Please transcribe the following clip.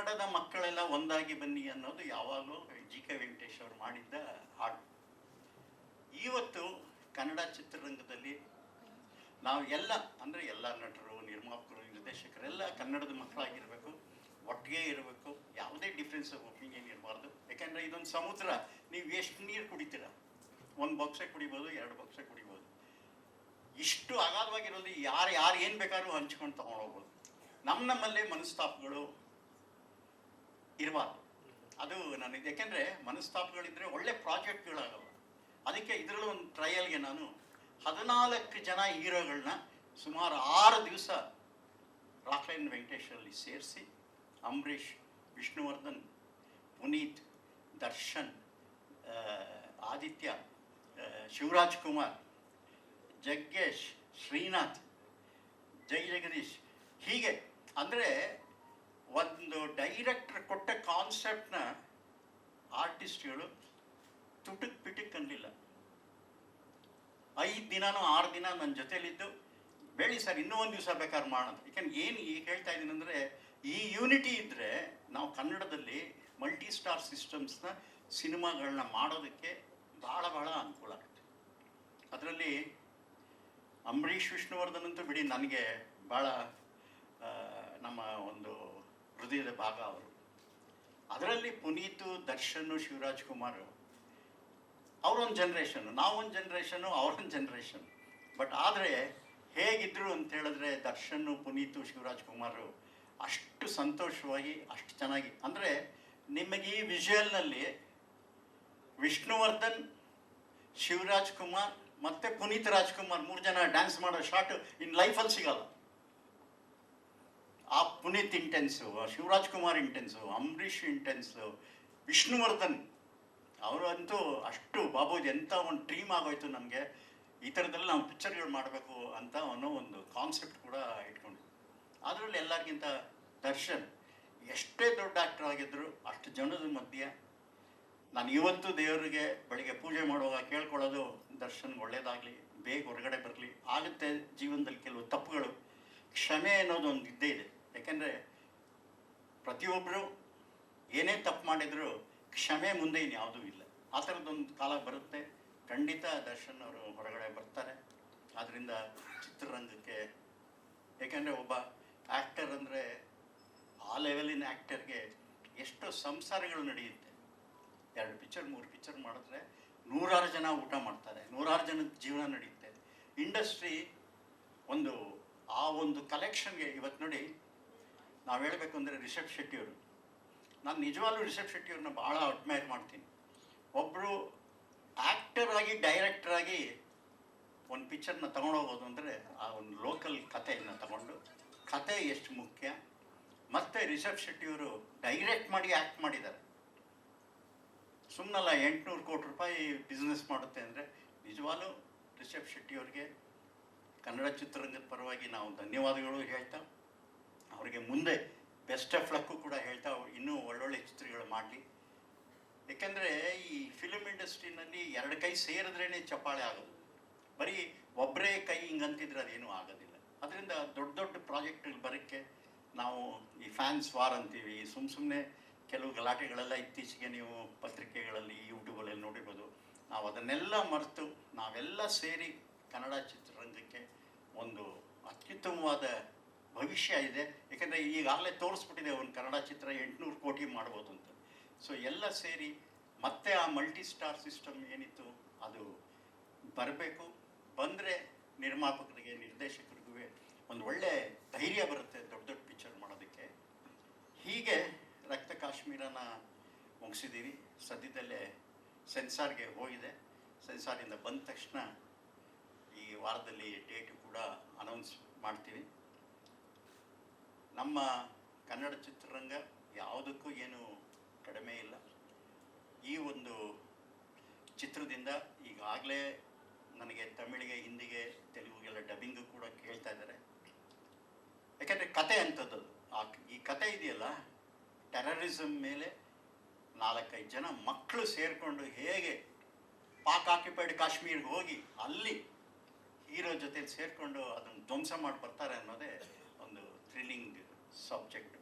ಕನ್ನಡದ ಮಕ್ಕಳೆಲ್ಲ ಒಂದಾಗಿ ಬನ್ನಿ ಅನ್ನೋದು ಯಾವಾಗಲೂ GK ವೆಂಕಟೇಶ್ ಅವರು ಮಾಡಿದ್ದ ಹಾಡು. ಇವತ್ತು ಕನ್ನಡ ಚಿತ್ರರಂಗದಲ್ಲಿ ನಾವು ಎಲ್ಲ ಅಂದರೆ ಎಲ್ಲ ನಟರು, ನಿರ್ಮಾಪಕರು, ನಿರ್ದೇಶಕರೆಲ್ಲ ಕನ್ನಡದ ಮಕ್ಕಳಾಗಿರಬೇಕು, ಒಟ್ಟಿಗೆ ಇರಬೇಕು, ಯಾವುದೇ ಡಿಫ್ರೆನ್ಸ್ ಆಫ್ ಒಪಿನಿಯನ್ ಇರಬಾರ್ದು. ಯಾಕೆಂದರೆ ಇದೊಂದು ಸಮುದ್ರ. ನೀವು ಎಷ್ಟು ನೀರು ಕುಡಿತೀರ, ಒಂದು ಬೊಕ್ಸೆ ಕುಡಿಬೋದು, 2 ಬೊಕ್ಸೆ ಕುಡಿಬೋದು. ಇಷ್ಟು ಅಗಾಧವಾಗಿರೋದು ಯಾರು ಏನು ಬೇಕಾದ್ರೂ ಹಂಚ್ಕೊಂಡು ತೊಗೊಂಡೋಗ್ಬೋದು. ನಮ್ಮಲ್ಲೇ ಮನಸ್ತಾಪಗಳು ಇರಬಾರ್ದು. ಅದು ನನಗೆ, ಯಾಕೆಂದರೆ ಮನಸ್ತಾಪಗಳಿದ್ದರೆ ಒಳ್ಳೆ ಪ್ರಾಜೆಕ್ಟ್ಗಳಾಗಲ್ಲ. ಅದಕ್ಕೆ ಇದರಲ್ಲಿ ಒಂದು ಟ್ರಯಲ್ಗೆ ನಾನು 14 ಜನ ಹೀರೋಗಳನ್ನ ಸುಮಾರು 6 ದಿವಸ ರಾಕ್ಲೈನ್ ವೆಂಕಟೇಶಲ್ಲಿ ಸೇರಿಸಿ, ಅಂಬರೀಷ್, ವಿಷ್ಣುವರ್ಧನ್, ಪುನೀತ್, ದರ್ಶನ್, ಆದಿತ್ಯ, ಶಿವರಾಜ್ ಕುಮಾರ್, ಜಗ್ಗೇಶ್, ಶ್ರೀನಾಥ್, ಜಗದೀಶ್, ಹೀಗೆ ಅಂದರೆ ಒಂದು ಡೈರೆಕ್ಟರ್ ಕೊಟ್ಟ ಕಾನ್ಸೆಪ್ಟ್ನ ಆರ್ಟಿಸ್ಟ್ಗಳು ತುಟುಕ್ ಪಿಟುಕ್ ಅನ್ನಲಿಲ್ಲ. 5 ದಿನನೋ 6 ದಿನ ನನ್ನ ಜೊತೆಲಿದ್ದು, ಬೇಡಿ ಸರ್ ಇನ್ನೂ ಒಂದು ದಿವಸ ಬೇಕಾದ್ರೆ ಮಾಡೋಣ. ಯಾಕೆಂದ್ರೆ ಏನು ಈಗ ಹೇಳ್ತಾ ಇದ್ದೀನಿ ಅಂದರೆ, ಈ ಯೂನಿಟಿ ಇದ್ದರೆ ನಾವು ಕನ್ನಡದಲ್ಲಿ ಮಲ್ಟಿ ಸ್ಟಾರ್ ಸಿಸ್ಟಮ್ಸ್ನ ಸಿನಿಮಾಗಳನ್ನ ಮಾಡೋದಕ್ಕೆ ಭಾಳ ಅನುಕೂಲ ಆಗುತ್ತೆ. ಅದರಲ್ಲಿ ಅಂಬರೀಷ್, ವಿಷ್ಣುವರ್ಧನ್ ಅಂತೂ ಬಿಡಿ, ನನಗೆ ಭಾಳ ನಮ್ಮ ಒಂದು ಹೃದಯದ ಭಾಗ ಅವರು. ಅದರಲ್ಲಿ ಪುನೀತು, ದರ್ಶನ್, ಶಿವರಾಜ್ ಕುಮಾರ್ ಅವರೊಂದು ಜನ್ರೇಷನ್ನು, ನಾವೊಂದು ಜನ್ರೇಷನ್ನು, ಅವರೊಂದು ಜನ್ರೇಷನ್. ಬಟ್ ಆದರೆ ಹೇಗಿದ್ರು ಅಂತ ಹೇಳಿದ್ರೆ, ದರ್ಶನ್, ಪುನೀತು, ಶಿವರಾಜ್ ಕುಮಾರ್ ಅಷ್ಟು ಸಂತೋಷವಾಗಿ, ಅಷ್ಟು ಚೆನ್ನಾಗಿ, ಅಂದರೆ ನಿಮಗೆ ಈ ವಿಜುವಲ್ನಲ್ಲಿ ವಿಷ್ಣುವರ್ಧನ್, ಶಿವರಾಜ್ ಕುಮಾರ್ ಮತ್ತು ಪುನೀತ್ ರಾಜ್ಕುಮಾರ್ 3 ಜನ ಡ್ಯಾನ್ಸ್ ಮಾಡೋ ಶಾಟ್ ಇನ್ ಲೈಫಲ್ಲಿ ಸಿಗಲ್ಲ. ಆ ಪುನೀತ್ ಇಂಟೆನ್ಸು, ಶಿವರಾಜ್ ಕುಮಾರ್ ಇಂಟೆನ್ಸು, ಅಂಬರೀಷ್ ಇಂಟೆನ್ಸು, ವಿಷ್ಣುವರ್ಧನ್ ಅವರಂತೂ ಅಷ್ಟು ಬಾಬುಜಿ ಎಂಥ ಒಂದು ಡ್ರೀಮ್ ಆಗೋಯ್ತು ನಮಗೆ. ಈ ಥರದಲ್ಲಿ ನಾವು ಪಿಕ್ಚರ್ಗಳು ಮಾಡಬೇಕು ಅಂತ ಅನ್ನೋ ಒಂದು ಕಾನ್ಸೆಪ್ಟ್ ಕೂಡ ಇಟ್ಕೊಂಡಿದ್ವಿ. ಅದರಲ್ಲಿ ಎಲ್ಲರಿಗಿಂತ ದರ್ಶನ್ ಎಷ್ಟೇ ದೊಡ್ಡ ಆ್ಯಕ್ಟರ್ ಆಗಿದ್ರು, ಅಷ್ಟು ಜನದ ಮಧ್ಯೆ ನಾನು ಇವತ್ತು ದೇವರಿಗೆ ಬೆಳಿಗ್ಗೆ ಪೂಜೆ ಮಾಡುವಾಗ ಕೇಳ್ಕೊಳ್ಳೋದು, ದರ್ಶನ್ಗೆ ಒಳ್ಳೇದಾಗಲಿ, ಬೇಗ ಹೊರಗಡೆ ಬರಲಿ. ಆಗುತ್ತೆ ಜೀವನದಲ್ಲಿ ಕೆಲವು ತಪ್ಪುಗಳು, ಕ್ಷಮೆ ಅನ್ನೋದು ಒಂದು ಇದ್ದೇ ಇದೆ. ಯಾಕೆಂದರೆ ಪ್ರತಿಯೊಬ್ಬರು ಏನೇ ತಪ್ಪು ಮಾಡಿದರೂ ಕ್ಷಮೆ ಮುಂದೆ ಇನ್ಯಾವುದೂ ಇಲ್ಲ. ಆ ಥರದ್ದೊಂದು ಕಾಲ ಬರುತ್ತೆ. ಖಂಡಿತ ದರ್ಶನ್ ಅವರು ಹೊರಗಡೆ ಬರ್ತಾರೆ. ಆದ್ದರಿಂದ ಚಿತ್ರರಂಗಕ್ಕೆ, ಯಾಕೆಂದರೆ ಒಬ್ಬ ಆ್ಯಕ್ಟರ್ ಅಂದರೆ ಆ ಲೆವೆಲಿನ ಆ್ಯಕ್ಟರ್ಗೆ ಎಷ್ಟೋ ಸಂಸಾರಗಳು ನಡೆಯುತ್ತೆ. 2 ಪಿಕ್ಚರ್ 3 ಪಿಕ್ಚರ್ ಮಾಡಿದ್ರೆ 100 ಜನ ಊಟ ಮಾಡ್ತಾರೆ, 100 ಜನದ ಜೀವನ ನಡೆಯುತ್ತೆ. ಇಂಡಸ್ಟ್ರಿ ಆ ಒಂದು ಕಲೆಕ್ಷನ್ಗೆ ಇವತ್ತು ನೋಡಿ, ನಾವು ಹೇಳಬೇಕು ಅಂದರೆ ರಿಷಬ್ ಶೆಟ್ಟಿಯವರು, ನಾನು ನಿಜವಾಗ್ಲೂ ರಿಷಬ್ ಶೆಟ್ಟಿಯವ್ರನ್ನ ಭಾಳ ಅಡ್ಮೈರ್ ಮಾಡ್ತೀನಿ. ಒಬ್ಬರು ಆ್ಯಕ್ಟರ್ ಆಗಿ, ಡೈರೆಕ್ಟರ್ ಆಗಿ ಒಂದು ಪಿಕ್ಚರ್ನ ತೊಗೊಂಡೋಗೋದು ಅಂದರೆ ಆ ಒಂದು ಲೋಕಲ್ ಕಥೆಯನ್ನು ತಗೊಂಡು, ಕತೆ ಎಷ್ಟು ಮುಖ್ಯ. ಮತ್ತು ರಿಷಬ್ ಶೆಟ್ಟಿಯವರು ಡೈರೆಕ್ಟ್ ಮಾಡಿ ಆ್ಯಕ್ಟ್ ಮಾಡಿದ್ದಾರೆ. ಸುಮ್ಮನಲ್ಲ 800 ಕೋಟಿ ರೂಪಾಯಿ ಬಿಸ್ನೆಸ್ ಮಾಡುತ್ತೆ ಅಂದರೆ, ನಿಜವಾಗ್ಲೂ ರಿಷಬ್ ಶೆಟ್ಟಿಯವ್ರಿಗೆ ಕನ್ನಡ ಚಿತ್ರರಂಗದ ಪರವಾಗಿ ನಾವು ಧನ್ಯವಾದಗಳು ಹೇಳ್ತಾ, ಅವರಿಗೆ ಮುಂದೆ ಬೆಸ್ಟ್ ಆಫ್ ಲಕ್ಕು ಕೂಡ ಹೇಳ್ತಾ, ಇನ್ನೂ ಒಳ್ಳೊಳ್ಳೆ ಚಿತ್ರಗಳು ಮಾಡಲಿ. ಏಕೆಂದರೆ ಈ ಫಿಲ್ಮ್ ಇಂಡಸ್ಟ್ರಿನಲ್ಲಿ 2 ಕೈ ಸೇರಿದ್ರೇ ಚಪ್ಪಾಳೆ ಆಗೋದು. ಬರೀ ಒಬ್ಬರೇ ಕೈ ಹಿಂಗಂತಿದ್ರೆ ಅದೇನೂ ಆಗೋದಿಲ್ಲ. ಅದರಿಂದ ದೊಡ್ಡ ಪ್ರಾಜೆಕ್ಟ್ಗಳು ಬರೋಕ್ಕೆ ನಾವು ಈ ಫ್ಯಾನ್ಸ್ ವಾರ್ ಅಂತೀವಿ, ಸುಮ್ಮನೆ ಕೆಲವು ಗಲಾಟೆಗಳೆಲ್ಲ ಇತ್ತೀಚೆಗೆ ನೀವು ಪತ್ರಿಕೆಗಳಲ್ಲಿ, ಯೂಟ್ಯೂಬಲ್ಲಿ ನೋಡಿರ್ಬೋದು. ನಾವು ಅದನ್ನೆಲ್ಲ ಮರೆತು ನಾವೆಲ್ಲ ಸೇರಿ ಕನ್ನಡ ಚಿತ್ರರಂಗಕ್ಕೆ ಒಂದು ಅತ್ಯುತ್ತಮವಾದ ಭವಿಷ್ಯ ಇದೆ. ಏಕೆಂದರೆ ಈಗಾಗಲೇ ತೋರಿಸ್ಬಿಟ್ಟಿದೆ ಒಂದು ಕನ್ನಡ ಚಿತ್ರ 800 ಕೋಟಿ ಮಾಡ್ಬೋದು ಅಂತ. ಸೊ ಎಲ್ಲ ಸೇರಿ ಮತ್ತೆ ಆ ಮಲ್ಟಿ ಸ್ಟಾರ್ ಸಿಸ್ಟಮ್ ಏನಿತ್ತು ಅದು ಬರಬೇಕು. ಬಂದರೆ ನಿರ್ಮಾಪಕರಿಗೆ, ನಿರ್ದೇಶಕರಿಗೂ ಒಂದು ಒಳ್ಳೆ ಧೈರ್ಯ ಬರುತ್ತೆ ದೊಡ್ಡ ಪಿಕ್ಚರ್ ಮಾಡೋದಕ್ಕೆ. ಹೀಗೆ ರಕ್ತ ಕಾಶ್ಮೀರನ ಮುಗಿಸಿದ್ದೀವಿ. ಸದ್ಯದಲ್ಲೇ ಸೆನ್ಸಾರ್ಗೆ ಹೋಗಿದೆ. ಸೆನ್ಸಾರಿಂದ ಬಂದ ತಕ್ಷಣ ಈ ವಾರದಲ್ಲಿ ಡೇಟು ಕೂಡ ಅನೌನ್ಸ್ ಮಾಡ್ತೀವಿ. ನಮ್ಮ ಕನ್ನಡ ಚಿತ್ರರಂಗ ಯಾವುದಕ್ಕೂ ಏನು ಕಡಿಮೆ ಇಲ್ಲ. ಈ ಒಂದು ಚಿತ್ರದಿಂದ ಈಗಾಗಲೇ ನನಗೆ ತಮಿಳಿಗೆ, ಹಿಂದಿಗೆ, ತೆಲುಗುಗೆಲ್ಲ ಡಬ್ಬಿಂಗು ಕೂಡ ಕೇಳ್ತಾ ಇದ್ದಾರೆ. ಯಾಕೆಂದರೆ ಕತೆ ಅಂಥದ್ದು. ಈ ಕತೆ ಇದೆಯಲ್ಲ, ಟೆರರಿಸಮ್ ಮೇಲೆ 4-5 ಜನ ಮಕ್ಕಳು ಸೇರಿಕೊಂಡು ಹೇಗೆ ಪಾಕ್ ಆಕ್ಯುಪೈಡ್ ಕಾಶ್ಮೀರ್ಗೆ ಹೋಗಿ ಅಲ್ಲಿ ಹೀರೋ ಜೊತೆ ಸೇರಿಕೊಂಡು ಅದನ್ನು ಧ್ವಂಸ ಮಾಡಿ ಬರ್ತಾರೆ ಅನ್ನೋದೇ ಒಂದು ಥ್ರಿಲ್ಲಿಂಗ್ ಸಬ್ಜೆಕ್ಟ್.